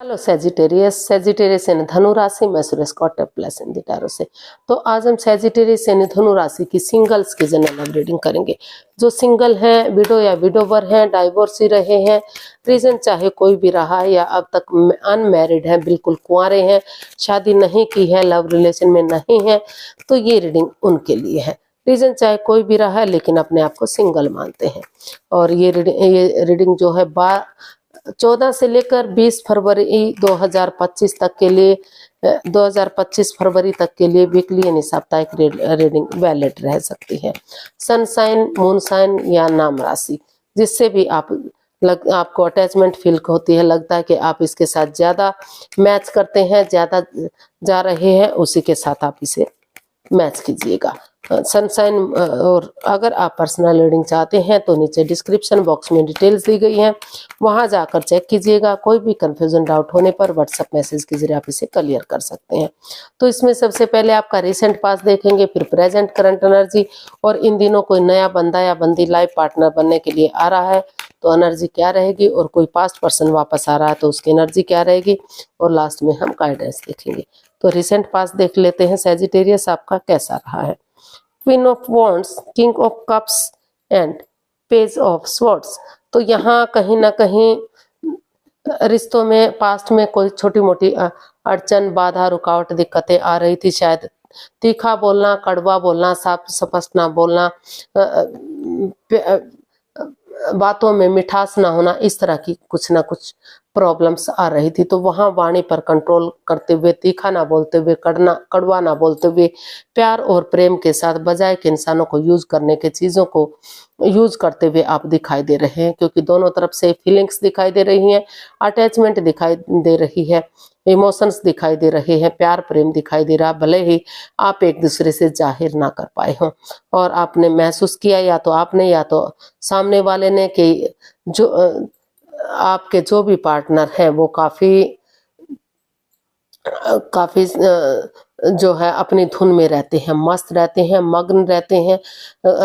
Hello Sagittarius. Sagittarius यानी धनु राशि। मैं Suresh Kautak plus in the tarot से। तो आज हम सेजिटेरियस यानी धनु राशि की सिंगल्स की जनरल रीडिंग करेंगे। जो सिंगल हैं, विडो या विडोवर हैं, डाइवोर्स ही रहे हैं, रीजन चाहे कोई भी रहा है, या अब तक अनमैरिड हैं, बिल्कुल कुंवारे हैं, शादी नहीं की है, लव रिलेशन में नहीं है, तो ये रीडिंग उनके लिए है। रीजन चाहे कोई भी रहा है, लेकिन अपने आप को सिंगल मानते हैं। और ये रीडिंग जो है 14 से लेकर 20 फरवरी 2025 तक के लिए 2025 फरवरी तक के लिए वीकली यानी साप्ताहिक रीडिंग वैलिड रह सकती है। सनसाइन, मून साइन या नाम राशि, जिससे भी आपको अटैचमेंट फील होती है, लगता है कि आप इसके साथ ज्यादा मैच करते हैं, ज्यादा जा रहे हैं, उसी के साथ आप इसे मैच कीजिएगा। सनसाइन। और अगर आप पर्सनल रीडिंग चाहते हैं तो नीचे डिस्क्रिप्शन बॉक्स में डिटेल्स दी गई हैं, वहां जाकर चेक कीजिएगा। कोई भी कंफ्यूजन डाउट होने पर व्हाट्सएप मैसेज के जरिए आप इसे क्लियर कर सकते हैं। तो इसमें सबसे पहले आपका रिसेंट पास्ट देखेंगे, फिर प्रेजेंट करंट एनर्जी, और इन दिनों कोई नया बंदा या बंदी लाइफ पार्टनर बनने के लिए आ रहा है तो एनर्जी क्या रहेगी, और कोई पास्ट पर्सन वापस आ रहा है तो उसकी एनर्जी क्या रहेगी, और लास्ट में हम गाइडेंस देखेंगे। तो रिसेंट पास्ट देख लेते हैं। सेजिटेरियस आपका कैसा रहा है। Queen of wands, king of cups and page of swords. तो यहाँ कहीं ना कहीं रिश्तों में पास्ट में कोई छोटी मोटी अड़चन, बाधा, रुकावट, दिक्कतें आ रही थी। शायद तीखा बोलना, कड़वा बोलना, साफ स्पष्ट ना बोलना, बातों में मिठास ना होना, इस तरह की कुछ ना कुछ प्रॉब्लम्स आ रही थी। तो वहां वाणी पर कंट्रोल करते हुए, तीखा ना बोलते हुए, कड़वा ना बोलते हुए, प्यार और प्रेम के साथ बजाय के इंसानों को यूज करने के चीजों को यूज करते हुए आप दिखाई दे रहे हैं, क्योंकि दोनों तरफ से फीलिंग्स दिखाई दे रही हैं, अटैचमेंट दिखाई दे रही है, इमोशंस दिखाई दे रहे हैं, प्यार प्रेम दिखाई दे रहा, भले ही आप एक दूसरे से जाहिर ना कर पाए हों। और आपने महसूस किया, या तो आपने या तो सामने वाले ने, कि जो आपके जो भी पार्टनर हैं वो काफी काफी जो है अपनी धुन में रहते हैं, मस्त रहते हैं, मग्न रहते हैं,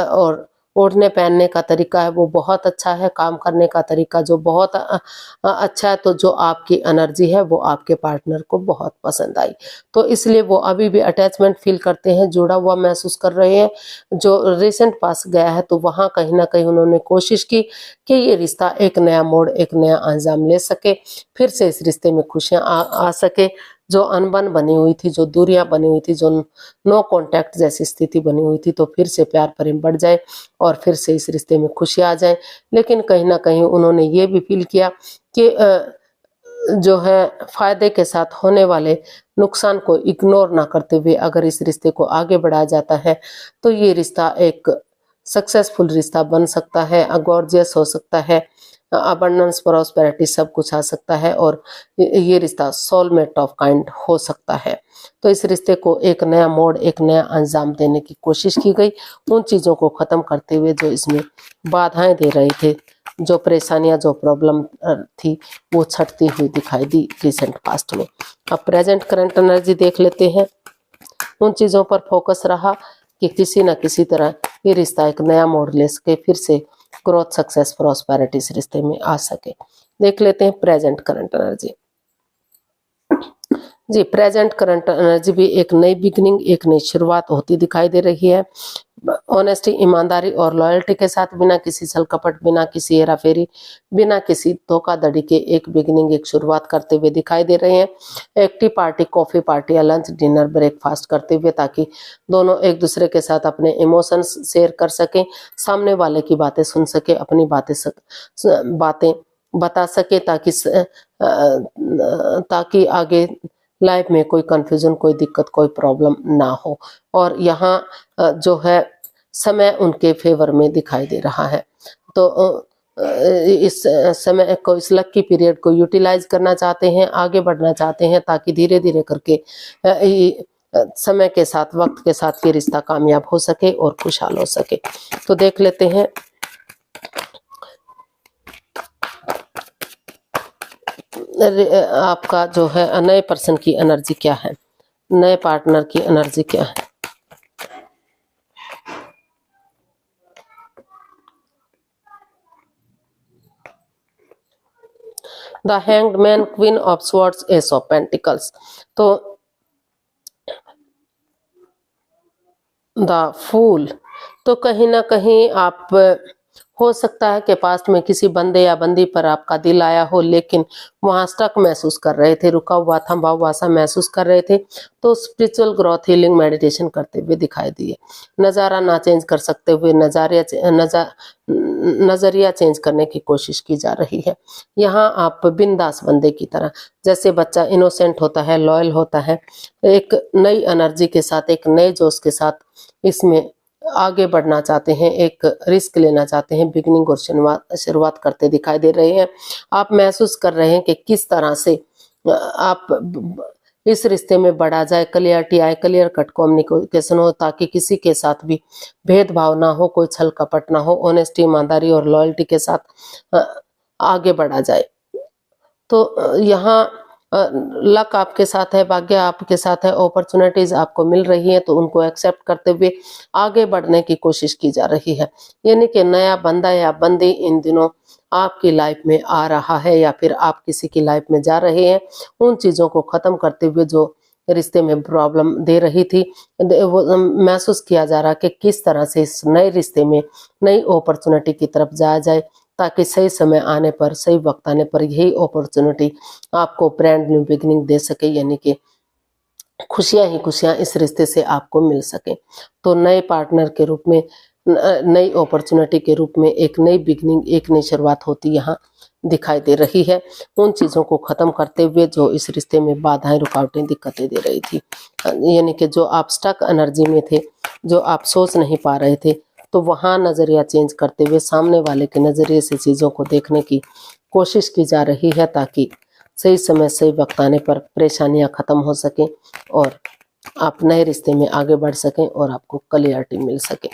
और ओढ़ने पहनने का तरीका है वो बहुत अच्छा है, काम करने का तरीका जो बहुत अच्छा है। तो जो आपकी एनर्जी है वो आपके पार्टनर को बहुत पसंद आई, तो इसलिए वो अभी भी अटैचमेंट फील करते हैं, जुड़ा हुआ महसूस कर रहे हैं। जो रिसेंट पास गया है तो वहाँ कहीं ना कहीं उन्होंने कोशिश की कि ये रिश्ता एक नया मोड़, एक नया अंजाम ले सके, फिर से इस रिश्ते में खुशियाँ आ सके। जो अनबन बनी हुई थी, जो दूरियां बनी हुई थी, जो नो कांटेक्ट जैसी स्थिति बनी हुई थी, तो फिर से प्यार प्रेम बढ़ जाए और फिर से इस रिश्ते में खुशियां आ जाए। लेकिन कहीं ना कहीं उन्होंने ये भी फील किया कि जो है फायदे के साथ होने वाले नुकसान को इग्नोर ना करते हुए अगर इस रिश्ते को आगे बढ़ाया जाता है तो ये रिश्ता एक सक्सेसफुल रिश्ता बन सकता है, गॉर्जियस हो सकता है, अबंडेंस, प्रॉस्पेरिटी सब कुछ आ सकता है, और ये रिश्ता सोलमेट ऑफ काइंड हो सकता है। तो इस रिश्ते को एक नया मोड़, एक नया अंजाम देने की कोशिश की गई, उन चीज़ों को ख़त्म करते हुए जो इसमें बाधाएं दे रहे थे, जो परेशानियां, जो प्रॉब्लम थी, वो छटती हुई दिखाई दी रिसेंट पास्ट में। अब प्रेजेंट करंट एनर्जी देख लेते हैं। उन चीज़ों पर फोकस रहा कि किसी न किसी तरह ये रिश्ता एक नया मोड़ ले सके, फिर से ग्रोथ, सक्सेस, प्रॉस्पेरिटी इस रिश्ते में आ सके। देख लेते हैं प्रेजेंट करंट एनर्जी। जी, प्रेजेंट करंट एनर्जी भी एक नई बिगनिंग, एक नई शुरुआत होती दिखाई दे रही है। ऑनेस्टी, ईमानदारी और लॉयल्टी के साथ, बिना किसी छल कपट, बिना किसी हेरा फेरी, बिना किसी धोखाधड़ी के एक बिगनिंग, एक शुरुआत करते हुए दिखाई दे रहे हैं। एक टी पार्टी, कॉफी पार्टी या लंच, डिनर, ब्रेकफास्ट करते हुए, ताकि दोनों एक दूसरे के साथ अपने इमोशंस शेयर कर सकें, सामने वाले की बातें सुन सके, अपनी बातें बता सके, ताकि आगे लाइफ में कोई कंफ्यूजन, कोई दिक्कत, कोई प्रॉब्लम ना हो। और यहाँ जो है समय उनके फेवर में दिखाई दे रहा है। तो इस समय को, इस लकी पीरियड को यूटिलाइज करना चाहते हैं, आगे बढ़ना चाहते हैं, ताकि धीरे धीरे करके समय के साथ, वक्त के साथ ये रिश्ता कामयाब हो सके और खुशहाल हो सके। तो देख लेते हैं आपका जो है नए पर्सन की एनर्जी क्या है, नए पार्टनर की एनर्जी क्या है। The hanged man, queen of swords, S of pentacles. तो द फूल, तो कहीं ना कहीं आप, हो सकता है कि पास्ट में किसी बंदे या बंदी पर आपका दिल आया हो, लेकिन वहां स्टक महसूस कर रहे थे, रुका हुआ थमा हुआ सा महसूस कर रहे थे, तो स्पिरिचुअल ग्रोथ, हीलिंग, मेडिटेशन करते हुए दिखाई दिए। नज़ारा ना चेंज कर सकते हुए नजरिया चेंज करने की कोशिश की जा रही है। यहाँ आप बिंदास बंदे की तरह, जैसे बच्चा इनोसेंट होता है, लॉयल होता है, एक नई एनर्जी के साथ, एक नए जोश के साथ इसमें आगे बढ़ना चाहते हैं, एक रिस्क लेना चाहते हैं, बिगनिंग और शुरुआत करते दिखाई दे रहे हैं। आप महसूस कर रहे हैं कि किस तरह से आप इस रिश्ते में बढ़ा जाए, क्लियरिटी आए, क्लियर कट कम्युनिकेशन हो, ताकि किसी के साथ भी भेदभाव ना हो, कोई छल कपट ना हो, ऑनेस्टी, ईमानदारी और लॉयल्टी के साथ आगे बढ़ा जाए। तो यहाँ लक आपके साथ है, भाग्य आपके साथ है, अपॉर्चुनिटीज आपको मिल रही हैं, तो उनको एक्सेप्ट करते हुए आगे बढ़ने की कोशिश की जा रही है। यानी कि नया बंदा या बंदी इन दिनों आपकी लाइफ में आ रहा है, या फिर आप किसी की लाइफ में जा रहे हैं, उन चीज़ों को ख़त्म करते हुए जो रिश्ते में प्रॉब्लम दे रही थी, वो महसूस किया जा रहा कि किस तरह से इस नए रिश्ते में नई अपॉर्चुनिटी की तरफ जाया जाए, ताकि सही समय आने पर, सही वक्त आने पर यही अपॉर्चुनिटी आपको ब्रांड न्यू बिगिनिंग दे सके, यानी कि खुशियां ही खुशियां इस रिश्ते से आपको मिल सके। तो नए पार्टनर के रूप में, नई अपॉर्चुनिटी के रूप में एक नई बिगिनिंग, एक नई शुरुआत होती यहाँ दिखाई दे रही है, उन चीज़ों को ख़त्म करते हुए जो इस रिश्ते में बाधाएं, रुकावटें, दिक्कतें दे रही थी। यानी कि जो आप स्टक एनर्जी में थे, जो आप सोच नहीं पा रहे थे, तो वहाँ नज़रिया चेंज करते हुए सामने वाले के नज़रिए से चीज़ों को देखने की कोशिश की जा रही है, ताकि सही समय, सही वक्त आने पर परेशानियां ख़त्म हो सकें और आप नए रिश्ते में आगे बढ़ सकें और आपको क्लियरिटी मिल सके।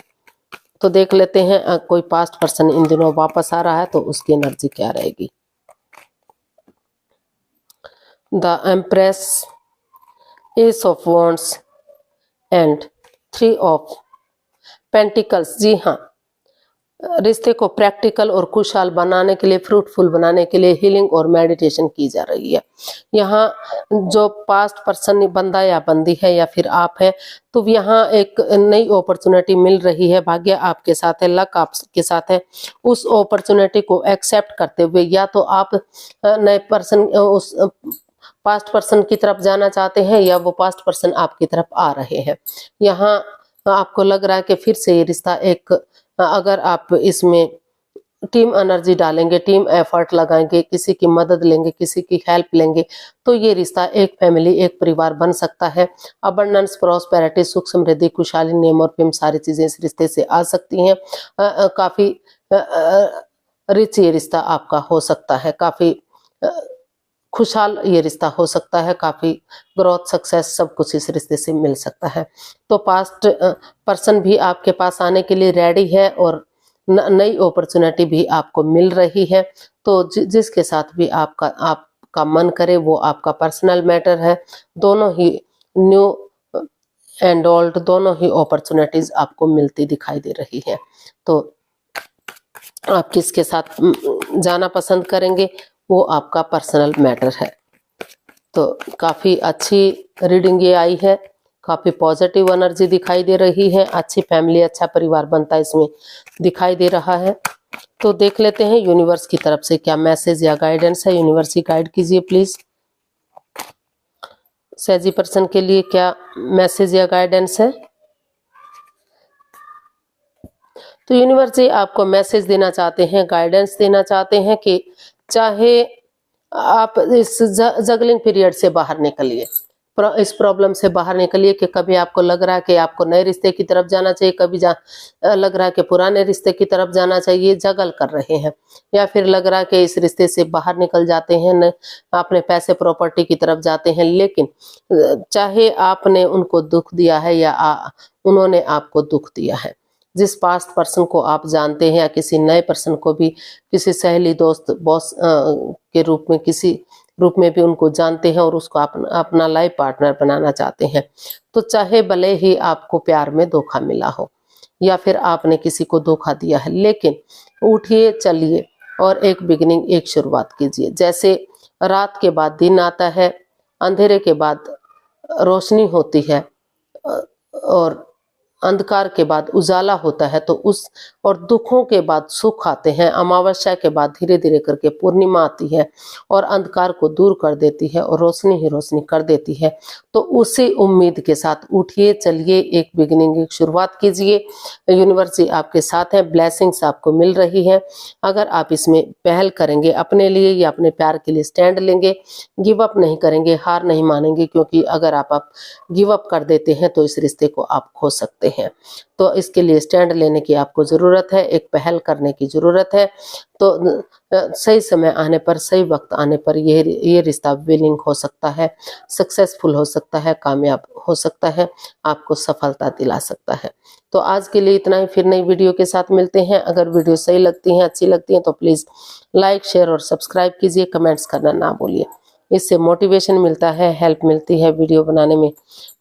तो देख लेते हैं कोई पास्ट पर्सन इन दिनों वापस आ रहा है तो उसकी एनर्जी क्या रहेगी। The empress, ace of wands and 3 of pentacles. जी हाँ, रिश्ते को प्रैक्टिकल और खुशहाल बनाने के लिए, फ्रूटफुल बनाने के लिए हीलिंग और मेडिटेशन की जा रही है। यहाँ जो पास्ट पर्सन बंदा या बंदी है या फिर आप है, तो यहाँ एक नई अपॉर्चुनिटी मिल रही है, भाग्य आपके साथ है, लक आपके साथ है। उस अपॉर्चुनिटी को एक्सेप्ट करते हुए या तो आप नए पर्सन, उस पास्ट पर्सन की तरफ जाना चाहते हैं, या वो पास्ट पर्सन आपकी तरफ आ रहे हैं। यहाँ आपको लग रहा है कि फिर से ये रिश्ता एक, अगर आप इसमें टीम एनर्जी डालेंगे, टीम एफर्ट लगाएंगे, किसी की मदद लेंगे, किसी की हेल्प लेंगे, तो ये रिश्ता एक फैमिली, एक परिवार बन सकता है। अबंडेंस, प्रॉस्पेरिटी, सुख समृद्धि, खुशहाली, नेम और प्रेम, सारी चीजें इस रिश्ते से आ सकती हैं। काफी रिच ये रिश्ता आपका हो सकता है, काफी खुशहाल ये रिश्ता हो सकता है, काफी ग्रोथ, सक्सेस, सब कुछ इस रिश्ते से मिल सकता है। तो पास्ट पर्सन भी आपके पास आने के लिए रेडी है और नई अपॉर्चुनिटी भी आपको मिल रही है। तो जिसके साथ भी आपका मन करे, वो आपका पर्सनल मैटर है। दोनों ही न्यू एंड ओल्ड, दोनों ही अपॉर्चुनिटीज आपको मिलती दिखाई दे रही है। तो आप किसके साथ जाना पसंद करेंगे, वो आपका पर्सनल मैटर है। तो काफ़ी अच्छी रीडिंग ये आई है, काफ़ी पॉजिटिव एनर्जी दिखाई दे रही है, अच्छी फैमिली, अच्छा परिवार बनता इसमें दिखाई दे रहा है। तो देख लेते हैं यूनिवर्स की तरफ से क्या मैसेज या गाइडेंस है। यूनिवर्स ही गाइड कीजिए प्लीज, सैजी पर्सन के लिए क्या मैसेज या गाइडेंस है। तो यूनिवर्स जी आपको मैसेज देना चाहते हैं, गाइडेंस देना चाहते हैं कि चाहे आप इस जगलिंग पीरियड से बाहर निकलिए, इस प्रॉब्लम से बाहर निकलिए कि कभी आपको लग रहा है कि आपको नए रिश्ते की तरफ जाना चाहिए, कभी लग रहा है कि पुराने रिश्ते की तरफ जाना चाहिए, जगल कर रहे हैं, या फिर लग रहा है कि इस रिश्ते से बाहर निकल जाते हैं, न अपने पैसे प्रॉपर्टी की तरफ जाते हैं। लेकिन चाहे आपने उनको दुख दिया है या उन्होंने आपको दुख दिया है, जिस पास्ट पर्सन को आप जानते हैं या किसी नए पर्सन को भी किसी सहेली, दोस्त, बॉस के रूप में, किसी रूप में भी उनको जानते हैं और उसको अपना लाइफ पार्टनर बनाना चाहते हैं, तो चाहे भले ही आपको प्यार में धोखा मिला हो या फिर आपने किसी को धोखा दिया है, लेकिन उठिए, चलिए और एक बिगिनिंग, एक शुरुआत कीजिए। जैसे रात के बाद दिन आता है, अंधेरे के बाद रोशनी होती है और अंधकार के बाद उजाला होता है। तो उस और दुखों के बाद सुख आते हैं। अमावस्या के बाद धीरे धीरे करके पूर्णिमा आती है और अंधकार को दूर कर देती है और रोशनी ही रोशनी कर देती है। तो उसी उम्मीद के साथ उठिए, चलिए, एक बिगिनिंग, एक शुरुआत कीजिए। यूनिवर्स आपके साथ है, ब्लेसिंग्स आपको मिल रही है। अगर आप इसमें पहल करेंगे, अपने लिए या अपने प्यार के लिए स्टैंड लेंगे, गिव अप नहीं करेंगे, हार नहीं मानेंगे, क्योंकि अगर आप गिव अप कर देते हैं तो इस रिश्ते को आप खो सकते हैं। तो इसके लिए स्टैंड लेने की आपको जरूरत है, एक पहल करने की जरूरत है। तो सही समय आने पर, सही वक्त आने पर ये रिश्ता विनिंग हो सकता है, सक्सेसफुल हो सकता है, कामयाब हो सकता है, आपको सफलता दिला सकता है। तो आज के लिए इतना ही, फिर नई वीडियो के साथ मिलते हैं। अगर वीडियो सही लगती है, अच्छी लगती है तो प्लीज लाइक, शेयर और सब्सक्राइब कीजिए, कमेंट्स करना ना भूलिए। इससे मोटिवेशन मिलता है, हेल्प मिलती है, वीडियो बनाने में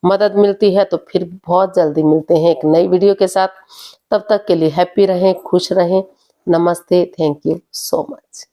मदद मिलती है। तो फिर बहुत जल्दी मिलते हैं एक नई वीडियो के साथ। तब तक के लिए हैप्पी रहें, खुश रहें। नमस्ते, थैंक यू सो मच।